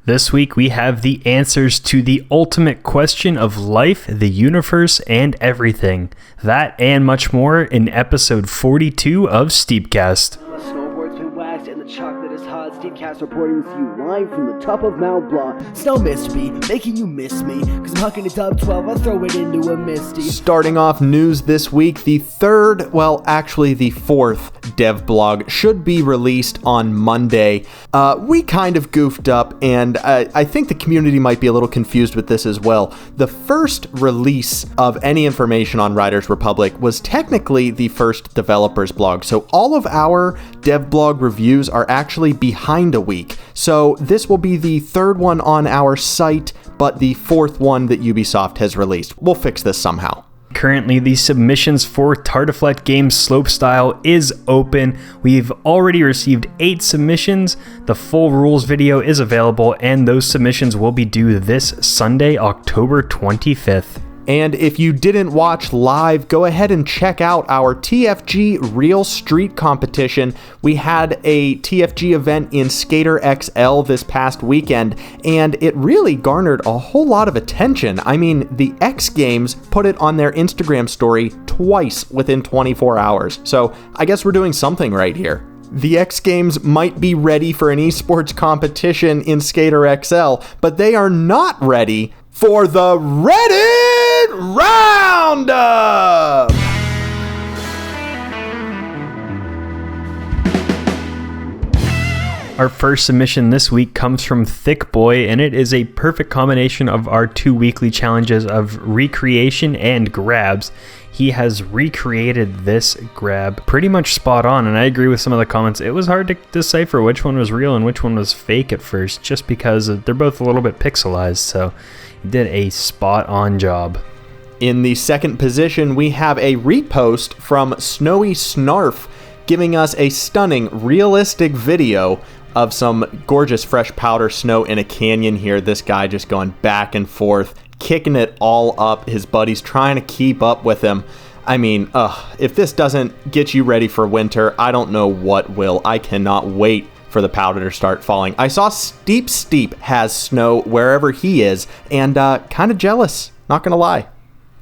This week we have the answers to the ultimate question of life, the universe, and everything. That and much more in episode 42 of STEEPCAST. Snowboards been waxed and the chocolate is hot. STEEPCAST reporting with you live from the top of Mount Blanc. Snow missed me, making you miss me. Cause I'm hucking it up 12, I'll throw it into a misty. Starting off news this week, the fourth dev blog should be released on Monday. We kind of goofed up, and I think the community might be a little confused with this as well. The first release of any information on Riders Republic was technically the first developers blog, so all of our dev blog reviews are actually behind a week. So this will be the third one on our site, but the fourth one that Ubisoft has released. We'll fix this somehow. Currently, the submissions for Tartiflette Games Slopestyle is open. We've already received 8 submissions. The full rules video is available, and those submissions will be due this Sunday, October 25th. And if you didn't watch live, go ahead and check out our TFG Real Street competition. We had a TFG event in Skater XL this past weekend, and it really garnered a whole lot of attention. I mean, the X Games put it on their Instagram story twice within 24 hours. So I guess we're doing something right here. The X Games might be ready for an esports competition in Skater XL, but they are not ready for the Reddit Roundup! Our first submission this week comes from Thick Boy, and it is a perfect combination of our 2 weekly challenges of recreation and grabs. He has recreated this grab pretty much spot on, and I agree with some of the comments. It was hard to decipher which one was real and which one was fake at first, just because they're both a little bit pixelized, so he did a spot on job. In the second position, we have a repost from Snowy Snarf, giving us a stunning, realistic video of some gorgeous fresh powder snow in a canyon here. This guy just going back and forth, kicking it all up. His buddy's trying to keep up with him. I mean, if this doesn't get you ready for winter, I don't know what will. I cannot wait for the powder to start falling. I saw Steep has snow wherever he is, and kind of jealous, not gonna lie.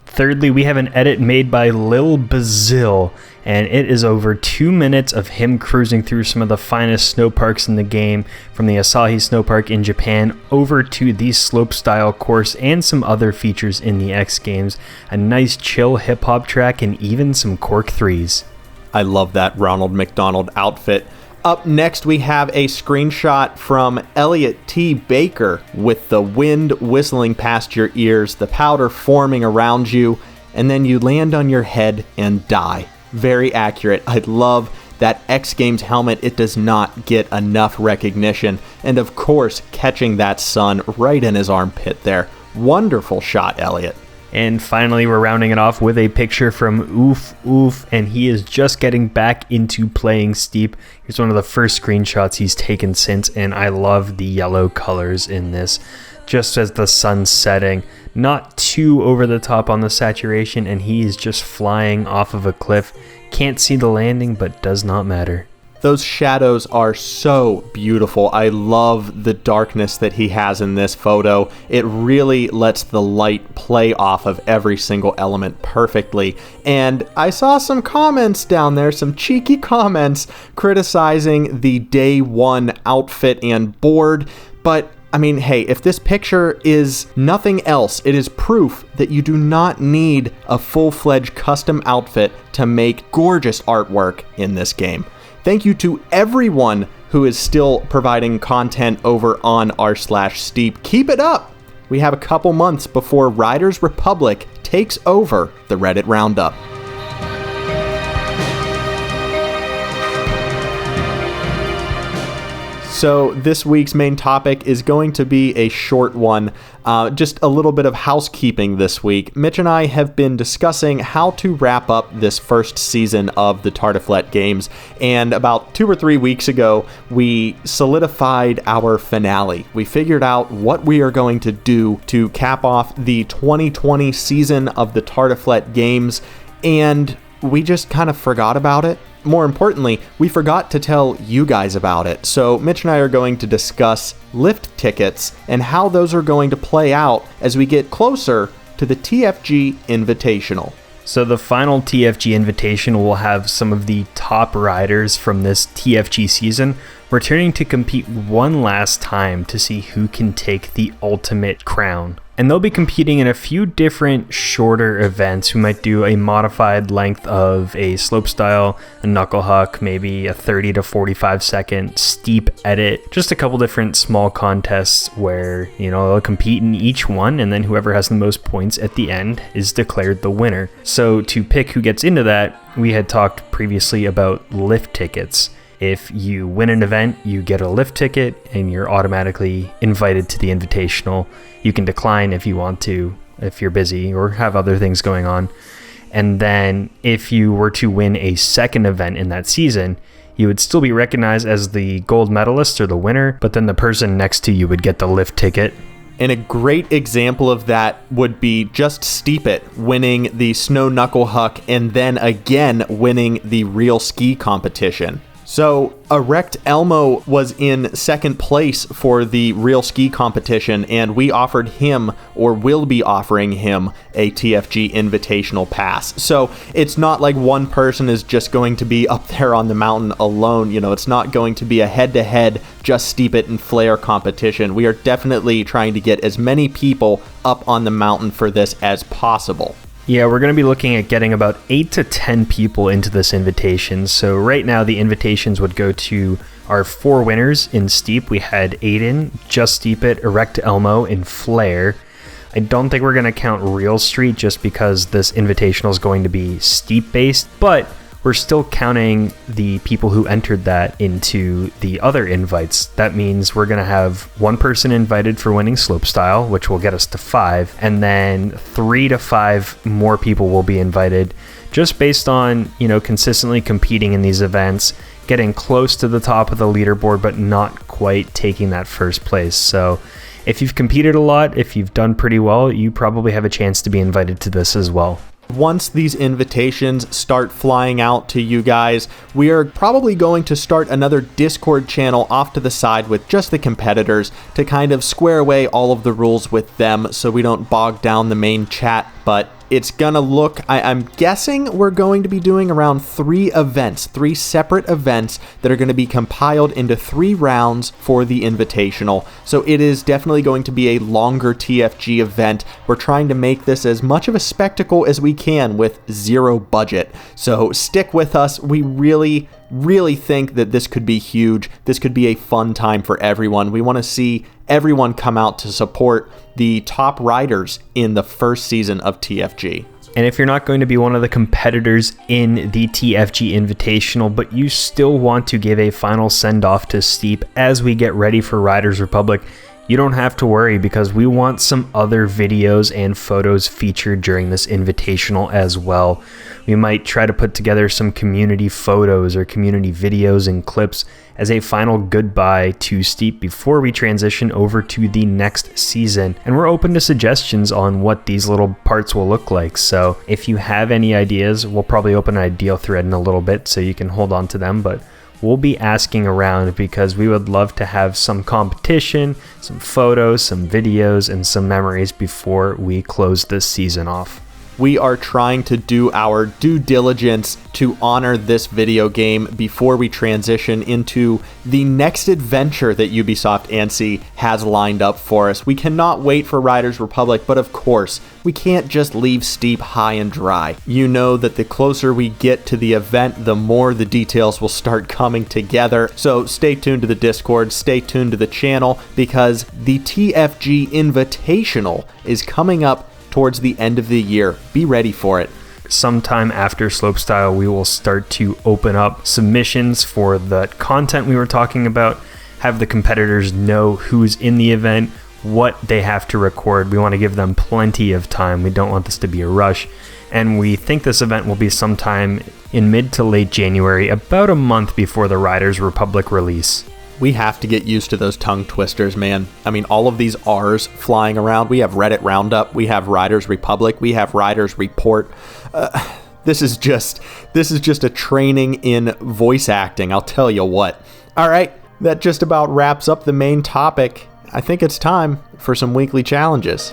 Thirdly, we have an edit made by Lil Bazil, and it is over 2 minutes of him cruising through some of the finest snow parks in the game, from the Asahi Snow Park in Japan over to the slopestyle course and some other features in the X Games. A nice chill hip-hop track and even some cork 3s. I love that Ronald McDonald outfit. Up next, we have a screenshot from Elliot T. Baker with the wind whistling past your ears, the powder forming around you, and then you land on your head and die. Very accurate. I love that X Games helmet. It does not get enough recognition. And of course, catching that sun right in his armpit there. Wonderful shot, Elliot. And finally, we're rounding it off with a picture from Oof, and he is just getting back into playing Steep. Here's one of the first screenshots he's taken since, and I love the yellow colors in this. Just as the sun's setting, not too over the top on the saturation, and he is just flying off of a cliff. Can't see the landing, but does not matter. Those shadows are so beautiful. I love the darkness that he has in this photo. It really lets the light play off of every single element perfectly. And I saw some comments down there, some cheeky comments criticizing the day one outfit and board. But I mean, hey, if this picture is nothing else, it is proof that you do not need a full-fledged custom outfit to make gorgeous artwork in this game. Thank you to everyone who is still providing content over on r/Steep. Keep it up! We have a couple months before Riders Republic takes over the Reddit Roundup. So this week's main topic is going to be a short one, just a little bit of housekeeping this week. Mitch and I have been discussing how to wrap up this first season of the Tartiflette Games, and about 2 or 3 weeks ago, we solidified our finale. We figured out what we are going to do to cap off the 2020 season of the Tartiflette Games, and we just kind of forgot about it. More importantly, we forgot to tell you guys about it. So Mitch and I are going to discuss lift tickets and how those are going to play out as we get closer to the TFG Invitational. So the final TFG Invitational will have some of the top riders from this TFG season returning to compete one last time to see who can take the ultimate crown. And they'll be competing in a few different shorter events. We might do a modified length of a slopestyle, a knuckle huck, maybe a 30 to 45 second steep edit. Just a couple different small contests where, they'll compete in each one, and then whoever has the most points at the end is declared the winner. So to pick who gets into that, we had talked previously about lift tickets. If you win an event, you get a lift ticket and you're automatically invited to the invitational. You can decline if you want to, if you're busy or have other things going on. And then if you were to win a second event in that season, you would still be recognized as the gold medalist or the winner, but then the person next to you would get the lift ticket. And a great example of that would be just Steep It winning the snow knuckle huck and then again winning the real ski competition. So Erect Elmo was in second place for the real ski competition, and we offered him, or will be offering him, a TFG Invitational pass. So it's not like one person is just going to be up there on the mountain alone. It's not going to be a head-to-head just Steep It and Flare competition. We are definitely trying to get as many people up on the mountain for this as possible. Yeah, we're going to be looking at getting about 8 to 10 people into this invitation. So right now the invitations would go to our 4 winners in Steep. We had Aiden, Just Steep It, Erect Elmo, and Flare. I don't think we're going to count Real Street just because this invitational is going to be steep based, but we're still counting the people who entered that into the other invites. That means we're going to have 1 person invited for winning slopestyle, which will get us to 5, and then 3 to 5 more people will be invited just based on, consistently competing in these events, getting close to the top of the leaderboard, but not quite taking that first place. So if you've competed a lot, if you've done pretty well, you probably have a chance to be invited to this as well. Once these invitations start flying out to you guys, we are probably going to start another Discord channel off to the side with just the competitors to kind of square away all of the rules with them so we don't bog down the main chat. But it's gonna look, I'm guessing we're going to be doing around 3 separate events that are going to be compiled into 3 rounds for the invitational. So it is definitely going to be a longer TFG event. We're trying to make this as much of a spectacle as we can with 0 budget. So stick with us. We really think that this could be huge. This could be a fun time for everyone. We want to see everyone come out to support the top riders in the first season of TFG. And if you're not going to be one of the competitors in the TFG Invitational, but you still want to give a final send-off to Steep as we get ready for Riders Republic, you don't have to worry because we want some other videos and photos featured during this invitational as well. We might try to put together some community photos or community videos and clips as a final goodbye to Steep before we transition over to the next season. And we're open to suggestions on what these little parts will look like. So if you have any ideas, we'll probably open an idea thread in a little bit so you can hold on to them. But we'll be asking around because we would love to have some competition, some photos, some videos, and some memories before we close this season off. We are trying to do our due diligence to honor this video game before we transition into the next adventure that Ubisoft Annecy has lined up for us. We cannot wait for Riders Republic, but of course, we can't just leave Steep high and dry. You know that the closer we get to the event, the more the details will start coming together. So stay tuned to the Discord, stay tuned to the channel, because the TFG Invitational is coming up towards the end of the year. Be ready for it. Sometime after slopestyle, we will start to open up submissions for the content we were talking about, have the competitors know who's in the event, what they have to record. We want to give them plenty of time. We don't want this to be a rush. And we think this event will be sometime in mid to late January, about a month before the Riders Republic release. We have to get used to those tongue twisters, man. I mean, all of these R's flying around. We have Reddit Roundup. We have Riders Republic. We have Riders Report. This is just a training in voice acting, I'll tell you what. All right, that just about wraps up the main topic. I think it's time for some weekly challenges.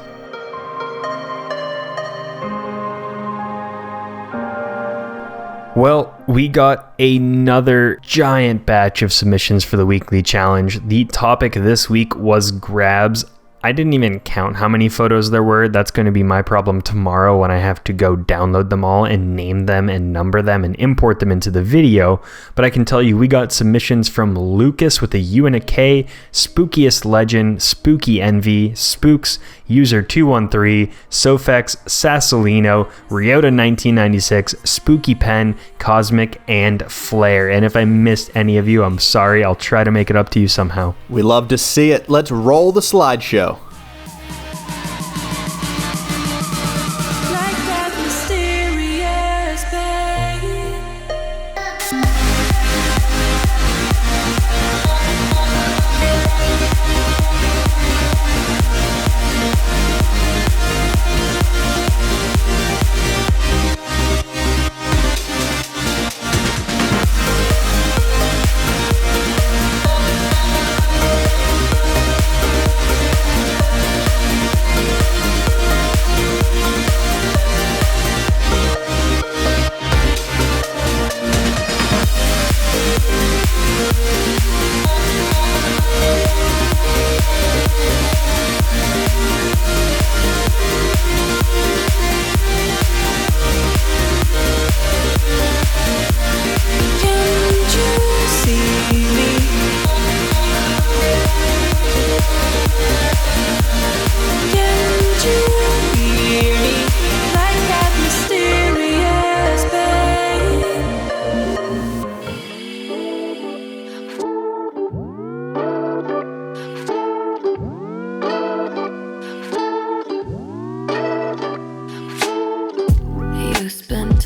Well, we got another giant batch of submissions for the weekly challenge. The topic this week was grabs. I didn't even count how many photos there were. That's going to be my problem tomorrow when I have to go download them all and name them and number them and import them into the video. But I can tell you we got submissions from Lucas with a U and a K, Spookiest Legend, Spooky Envy, Spooks, User 213, Sofex, Sassolino, Ryota 1996, Spooky Pen, Cosmic, and Flare. And if I missed any of you, I'm sorry. I'll try to make it up to you somehow. We love to see it. Let's roll the slideshow.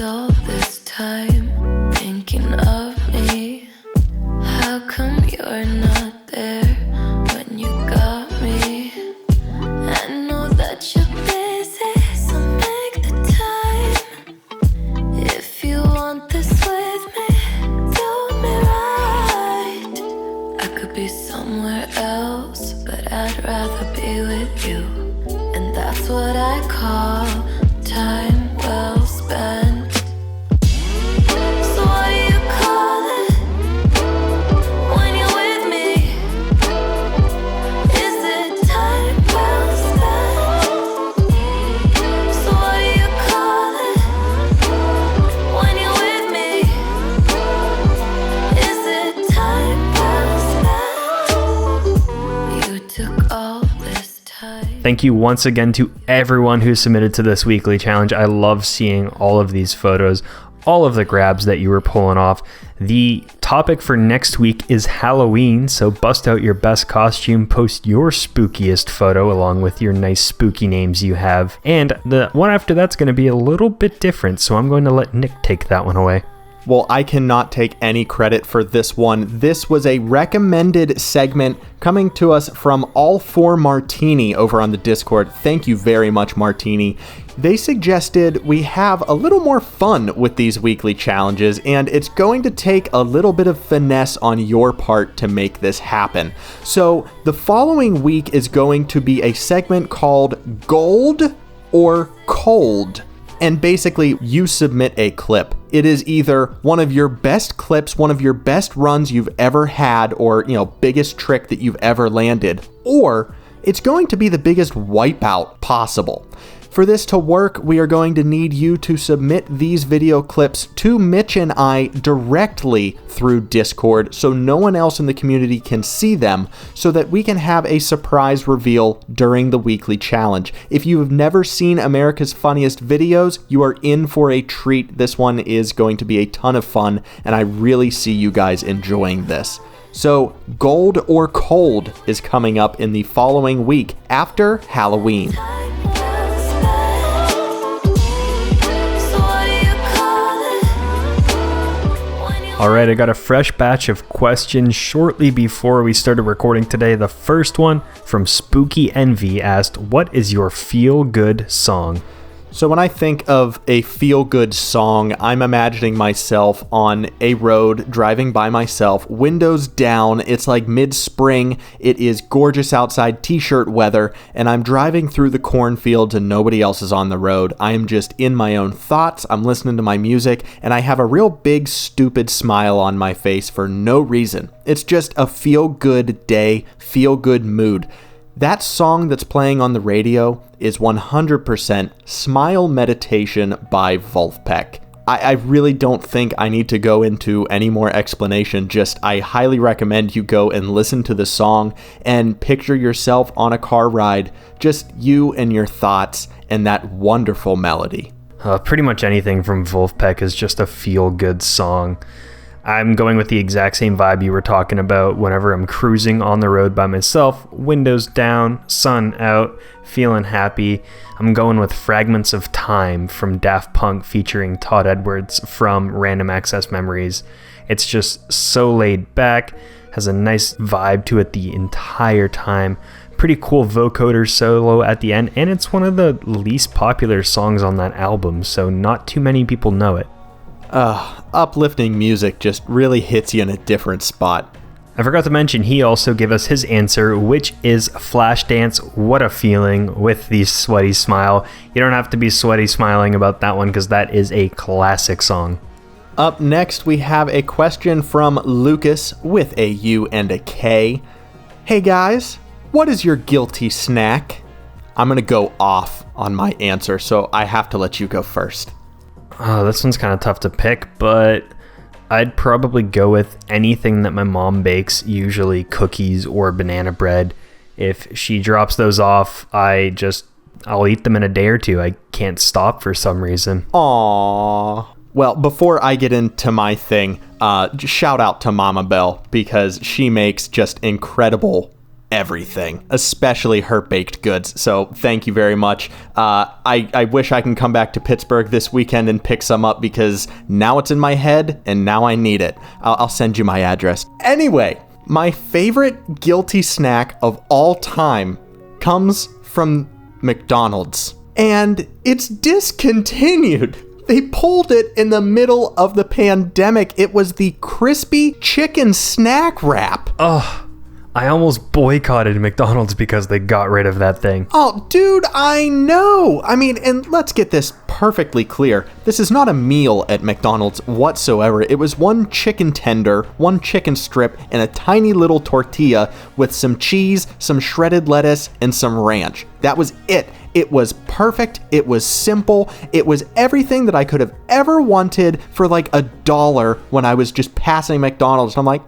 All this time thinking of me. How come you're not there when you got me? I know that you're busy, so make the time. If you want this with me, do me right. I could be somewhere else, but I'd rather be with you. And that's what I call time well spent. Thank you once again to everyone who submitted to this weekly challenge. I love seeing all of these photos, all of the grabs that you were pulling off. The topic for next week is Halloween, so bust out your best costume, post your spookiest photo along with your nice spooky names you have. And the one after that's going to be a little bit different, so I'm going to let Nick take that one away. Well, I cannot take any credit for this one. This was a recommended segment coming to us from All For Martini over on the Discord. Thank you very much, Martini. They suggested we have a little more fun with these weekly challenges, and it's going to take a little bit of finesse on your part to make this happen. So the following week is going to be a segment called Gold or Cold. And basically, you submit a clip. It is either one of your best clips, one of your best runs you've ever had, or, biggest trick that you've ever landed, or it's going to be the biggest wipeout possible. For this to work, we are going to need you to submit these video clips to Mitch and I directly through Discord so no one else in the community can see them, so that we can have a surprise reveal during the weekly challenge. If you have never seen America's Funniest Videos, you are in for a treat. This one is going to be a ton of fun, and I really see you guys enjoying this. So, Gold or Cold is coming up in the following week after Halloween. Alright, I got a fresh batch of questions shortly before we started recording today. The first one from Spooky Envy asked, what is your feel-good song? So when I think of a feel-good song, I'm imagining myself on a road driving by myself, windows down. It's like mid-spring. It is gorgeous outside, t-shirt weather, and I'm driving through the cornfields and nobody else is on the road. I am just in my own thoughts. I'm listening to my music, and I have a real big, stupid smile on my face for no reason. It's just a feel-good day, feel-good mood. That song that's playing on the radio is 100% Smile Meditation by Wolfpack. I really don't think I need to go into any more explanation. Just I highly recommend you go and listen to the song and picture yourself on a car ride, just you and your thoughts and that wonderful melody. Pretty much anything from Wolfpack is just a feel-good song. I'm going with the exact same vibe you were talking about whenever I'm cruising on the road by myself, windows down, sun out, feeling happy. I'm going with Fragments of Time from Daft Punk featuring Todd Edwards from Random Access Memories. It's just so laid back, has a nice vibe to it the entire time. Pretty cool vocoder solo at the end, and it's one of the least popular songs on that album, so not too many people know it. Uplifting music just really hits you in a different spot. I forgot to mention, he also gave us his answer, which is Flashdance, What a Feeling, with the sweaty smile. You don't have to be sweaty smiling about that one, because that is a classic song. Up next, we have a question from Lucas with a U and a K. Hey guys, what is your guilty snack? I'm going to go off on my answer, so I have to let you go first. Oh, this one's kind of tough to pick, but I'd probably go with anything that my mom bakes, usually cookies or banana bread. If she drops those off, I'll eat them in a day or two. I can't stop for some reason. Aww. Well, before I get into my thing, shout out to Mama Bell, because she makes just incredible everything, especially her baked goods. So thank you very much. I wish I can come back to Pittsburgh this weekend and pick some up, because now it's in my head and now I need it. I'll send you my address. Anyway, my favorite guilty snack of all time comes from McDonald's, and it's discontinued. They pulled it in the middle of the pandemic. It was the crispy chicken snack wrap. Ugh. I almost boycotted McDonald's because they got rid of that thing. Oh, dude, I know. I mean, and let's get this perfectly clear. This is not a meal at McDonald's whatsoever. It was one chicken tender, one chicken strip, and a tiny little tortilla with some cheese, some shredded lettuce, and some ranch. That was it. It was perfect. It was simple. It was everything that I could have ever wanted for like $1 when I was just passing McDonald's. I'm like,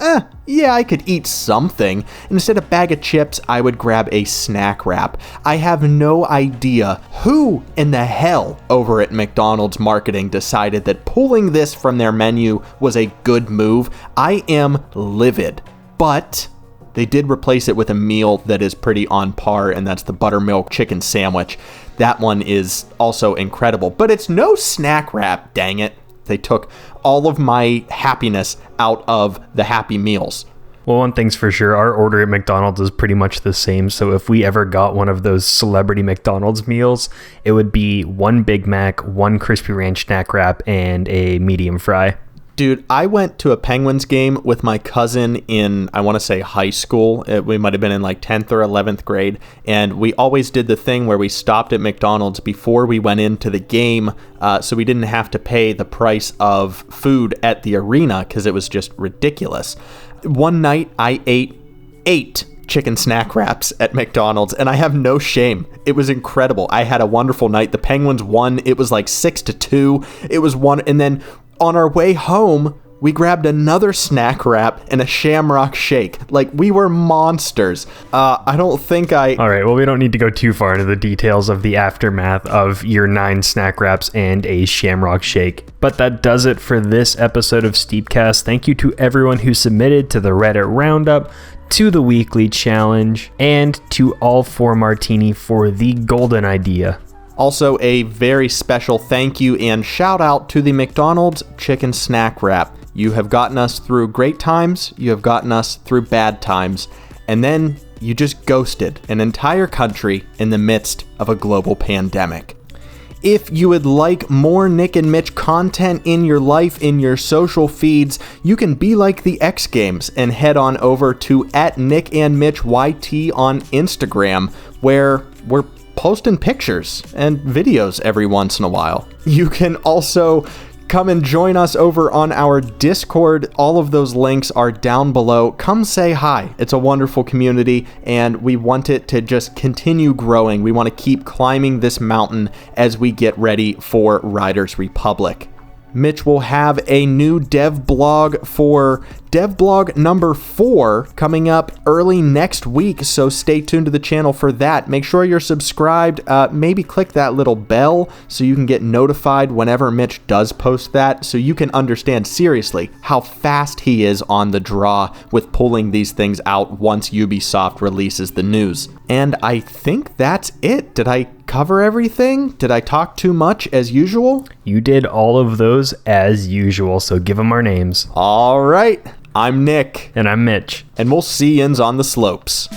yeah, I could eat something. And instead of a bag of chips, I would grab a snack wrap. I have no idea who in the hell over at McDonald's marketing decided that pulling this from their menu was a good move. I am livid. But they did replace it with a meal that is pretty on par, and that's the buttermilk chicken sandwich. That one is also incredible, but it's no snack wrap, dang it. They took all of my happiness out of the Happy Meals. Well, one thing's for sure, our order at McDonald's is pretty much the same, so if we ever got one of those celebrity McDonald's meals, it would be one Big Mac, one Crispy Ranch snack wrap, and a medium fry. Dude, I went to a Penguins game with my cousin in, I want to say, high school. We might have been in like 10th or 11th grade. And we always did the thing where we stopped at McDonald's before we went into the game, so we didn't have to pay the price of food at the arena, because it was just ridiculous. One night, I ate 8 chicken snack wraps at McDonald's, and I have no shame. It was incredible. I had a wonderful night. The Penguins won. It was like 6-2. It was one, and then on our way home, we grabbed another snack wrap and a Shamrock Shake. Like, we were monsters. I don't think I... All right, well, we don't need to go too far into the details of the aftermath of your 9 snack wraps and a Shamrock Shake. But that does it for this episode of STEEPCAST. Thank you to everyone who submitted to the Reddit Roundup, to the weekly challenge, and to All For Martini for the golden idea. Also, a very special thank you and shout out to the McDonald's chicken snack wrap. You have gotten us through great times, you have gotten us through bad times, and then you just ghosted an entire country in the midst of a global pandemic. If you would like more Nick and Mitch content in your life, in your social feeds, you can be like the X Games and head on over to @NickandMitchYT on Instagram, where we're posting pictures and videos every once in a while. You can also come and join us over on our Discord. All of those links are down below. Come say hi. It's a wonderful community, and we want it to just continue growing. We want to keep climbing this mountain as we get ready for Riders Republic. Mitch will have a new dev blog for dev blog number 4 coming up early next week, so stay tuned to the channel for that. Make sure you're subscribed. Maybe click that little bell so you can get notified whenever Mitch does post that, so you can understand seriously how fast he is on the draw with pulling these things out once Ubisoft releases the news. And I think that's it. Did I cover everything? Did I talk too much as usual? You did all of those as usual, so give them our names. All right. I'm Nick. And I'm Mitch. And we'll see yins on the slopes.